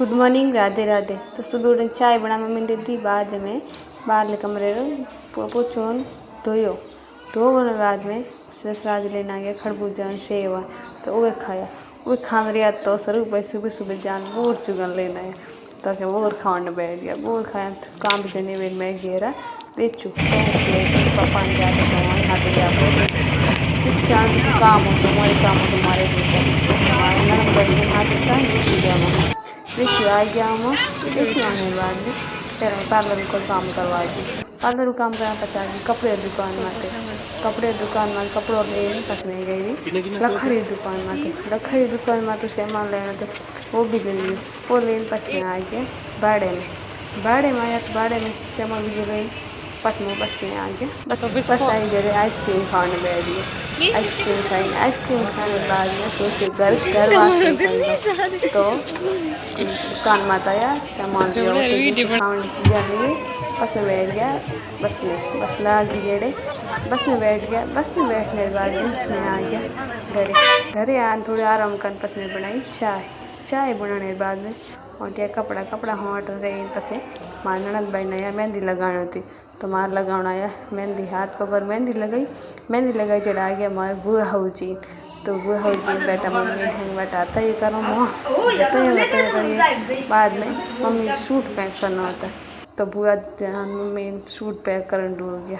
Good morning, Radhe Radhe. तो सुबह उठ चाय बना मम्मी ने दी। बाद में बाहर कमरे पोछो धोयो। धोने बाद में ससुराल लेना गया खरबूजा सेव, तो वह खाया। वह खान रहा तो सर सुबह सुबह जान बोर चुगन लेना है, तो क्या बोर खाने बैठ गया। बोर खाया काम जने वेल में घेरा देचू टैंक से पापा जाते तो वहाँ हाथ देचू जान तो काम हो तो हमारे काम हो तुम्हारे भीतर तुम्हारे नरम बैठे हाथ देता देचू गया मम्मा देचू आ गया हम देचू आने बाद में फिर पार्लर को काम करवा दी। पार्लर को काम करना पचा गई कपड़े दुकान में थे। कपड़े दुकान में कपड़ों लेने पच में गई लखरी दुकान में थे। लखरी दुकान में तो सामान लेना थे वो भी ले लियो। वो लेने पच में आ गया बाड़े में आया तो बाड़े में सामान भी गई बस में आ गया। बस आई जरे आइसक्रीम खाने बैठ गई। आइसक्रीम खाई। आइसक्रीम खाने के बाद में सोचे घर वास्ते खाएगा तो दुकान में आया सामान लिया खाने चीज़ें ली। बस में बैठ गया। बस लगी जेड़े बस में बैठ गया। बस में बैठने के बाद मैं आ गया घरे आ थोड़े आराम कर। बस में बनाई चाय बनाने के बाद में और कपड़ा हॉट रहे पसे मार ननद भाई नया मेहंदी लगानी थी तो मार लगाना आया मेहंदी हाथ पकड़ मेहंदी लगाई चढ़ा गया मार बुआ हाउची। तो बुआ हाउची बेटा मम्मी बेटा तय करो तय बाद में मम्मी सूट पैक करना होता है तो बुआ मम्मी सूट पैक करने डूब गया।